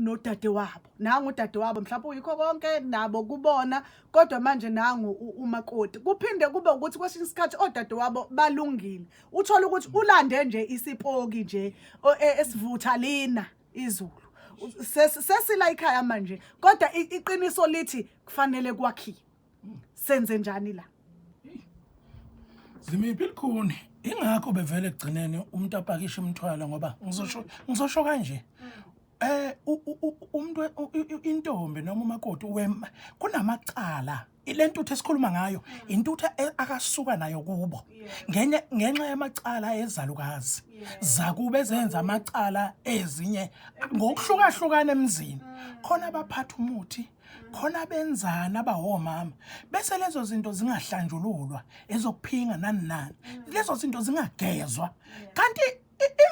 nodade wabo nangu udade wabo mhlawumbe uyikho konke nabo kubona kodwa manje nangu umakoti kuphinde kube ukuthi kwesinye isikhathi odade wabo balungile uthola ukuthi ulande nje isipoki nje esivutha lina izulu sesila ekhaya manje kodwa iqiniso lithi kufanele kwakhiwe senze njani la Zimiphi likhuni ingakho bevele egcineni umuntu apakisha imithwalo ngoba ngizosho kanje umuntu intombi noma umakoti kunamacala ilentuthu esikhuluma ngayo intuthu akasuka nayo kubo ngenxa yamacala ezalukazi zakube zenza amacala ezinye ngokuhlukahlukana emzini khona abaphatha umuthi khona benzana abahomama bese lezo zinto zingahlanjululwa ezokuphinga nani lezo zinto zingagezwa kanti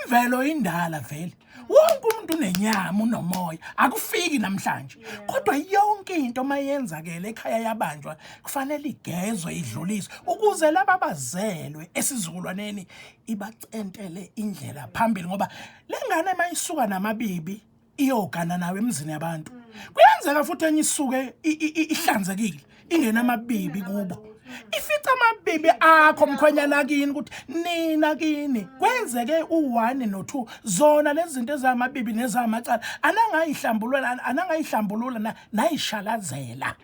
imvelo indala vele wonke umuntu unenyama unomoya akufiki namhlanje kodwa yonke into mayenzakele ekhaya yabanjwa kufanele igezwe idluliswe ukuze laba bazelwe esizukulwaneni ibacentele indlela phambili ngoba lengane mayisuka namabibi iyogana nawe emzini yabantu kuyenzeka futhi enye isuke ihlanzekile ingena amabibi kubo ifica amabibi akho mkhwenyana kini ukuthi nina kini kwenzeke u1 no2 zona lezi zinto ezamabibi nezamacala anangayihlambulula nayishalazela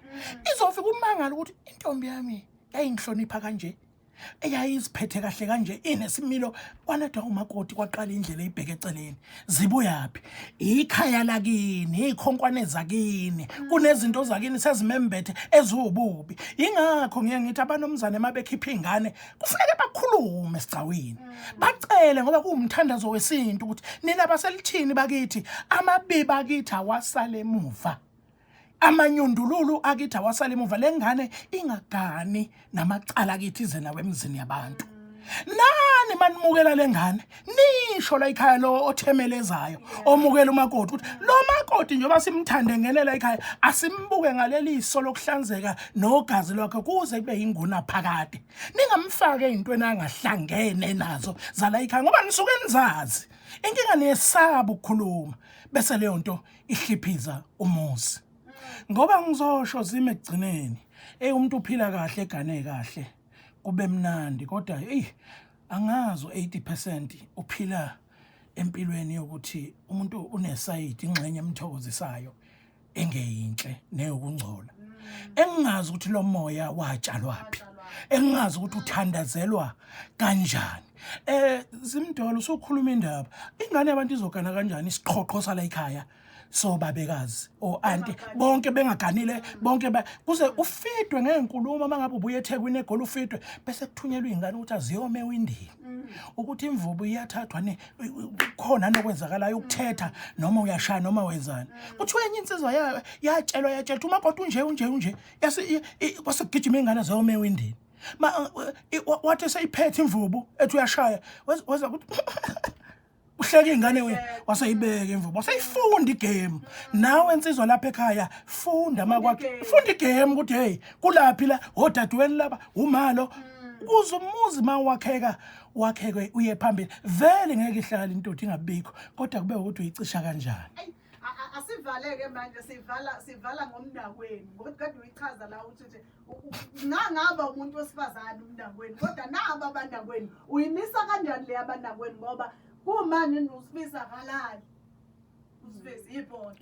izofika umangala ukuthi intombi yami yayingihlonipha kanje eyayiziphethe kahle kanje inesimilo kwanedwa umakoti kwaqala indlela ibheke eceleni zibuyapi ikhaya lakini ikhonkwane zakini kunezinto zakini sezimembethe ezububi ingakho ngiyangithi abanomzane mabekhipha ingane kufanele bakhulume esicawini bacele ngoba kuumthandazo wesintu ukuthi nina baselithini bakithi amabibi akithi awasale emuva amanyundululu akithi awasala emuva lengane ingagani namacala akithi ize nawe emzini yabantu nani manimukela lengane nisho la ekhaya lo othemelezayo omukela umakoti ukuthi lo makoti njengoba simthande ngenela ekhaya asimbuke ngaleli iso lokuhlanzeka nogazi lwakhe kuze kube inguna phakade ningamfake ezintweni angahlangene nazo zala ekhaya ngoba nisuke nizazi inkinga nesaba ukukhuluma bese leyo nto ihliphiza umuzi ngoba ngizosho zime egcineni umuntu uphila kahle egane kahle kube mnandi kodwa angazo 80% uphila empilweni yokuthi umuntu unesayidi ingxenye emthokozisayo engeyinhle neyokungcola engingazi ukuthi lo moya watshalwapi engingazi ukuthi uthandazelwa kanjani Zimdolo usukhuluma indaba ingane yabantu izogana kanjani isiqhoqho sala ekhaya so babekazi o auntie bonke bengaganile bonke kuze ufidwe ngenkulumo mangabe ubuye eThekwini eGoli ufidwe bese kuthunyelwa izingane ukuthi aziyome ewindini ukuthi imvubu iyathathwa khona nokwenzakalayo ukuthetha noma uyashaya noma wenzani kuthiwe enye insizwa yatshelwa umakoti unje kwasekugijima izingane ziyome ewindini wathi seyiphethe imvubu ethi uyashaya weza ukuthi uhleke ingane wasayibeka imvubu wasayifunda igame nawe insizwa lapha ekhaya funda makwakhe funda igame ukuthi hey kulaphi la odadweni laba umalo kuze umuzi wakheke uye phambili vele ngeke ihlala intoti ingabikho kodwa kube ukuthi uyicisha kanjani asivaleke manje sivala ngomnakweni ngokuthi kade uyichaza la ukuthi ngangaba umuntu wesifazane umnakweni kodwa naba abandakweni uyimisa kanjani le abandakweni ngoba kumanje usifisa kalali usifisa ibhola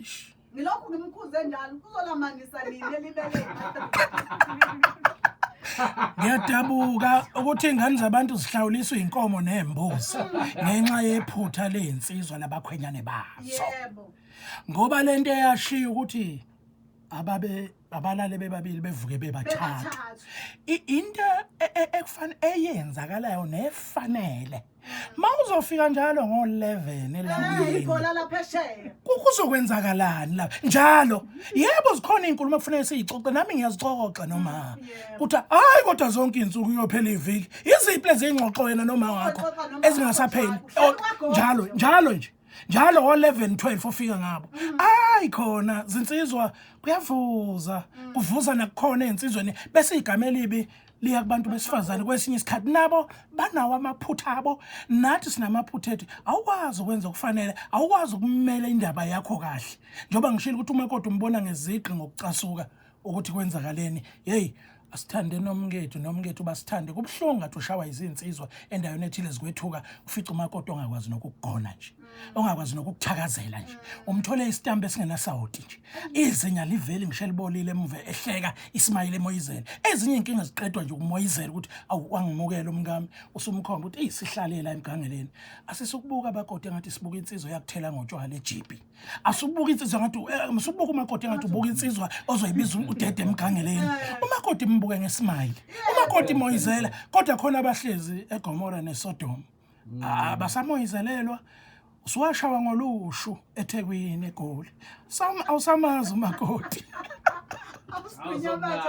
ngilokhu ngimkhuze njalo kuzolamanisa nini elibeke ngiyadabuka ukuthi ingane zabantu zihlawuliswa inkomo nembuzi ngenxa yephutha lezinsizwa nabakhwenyane bazo yebo ngoba lento eyashiya ukuthi abalale bebabili bevuke bebathathu into eyenzakalayo nefanele mawuzofika njalo ngo11 elangeni ibhola lapha esheya kuzokwenzakalani la njalo yebo zikhona inkulumo kufanele siyicoxe nami ngiyazixoxa noma kuthi hayi kodwa zonke insuku uyophela iviki iziphi lezi ingxoxo wena noma wakho ezingasapheli njalo nje njalo ngo11 12 ufika ngabo hayi khona zinsizwa kuyavuza kuvuza nakukhona ezinsizweni bese igama elibi liya kubantu besifazane kwesinye isikhathi nabo banawo amaphutha abo nathi sinamaphutha ethu awukwazi ukwenza okufanele awukwazi ukumela indaba yakho kahle njengoba ngishilo ukuthi umakoti umbona ngeziqi ngokucasuka ukuthi kwenzakaleni hey asithande nomkethu basithande kubhlungu ngathi ushawa izinsizwa endaweni ethile zikwethuka ufica umakoti ongakwazi nokugona nje ongakwazi nokukuthakazela nje umthole isitambe esingenasawuti nje izinya liveli ngishelibolile emve ehleka ismayile emoyizela ezinye inkinga ziqedwa nje ukumoyizela ukuthi awangimukela umngami usumkhomba ukuthi isihlalela emgangeleni asisukubuka abakoti ngathi sibuka insizwa yakuthela ngotshwala ejipi asubuka insizwa ngathi msubuka umakoti ngathi ubuka insizwa ozoyibiza udede emgangeleni umakoti mbuke ngesmile umakoti moyizela kodwa khona abahlezi eGomora neSodom abasamoyizelelwa usuwashawa ngolushu eThekwini eGoli awusamazi umakoti Awusikhuluma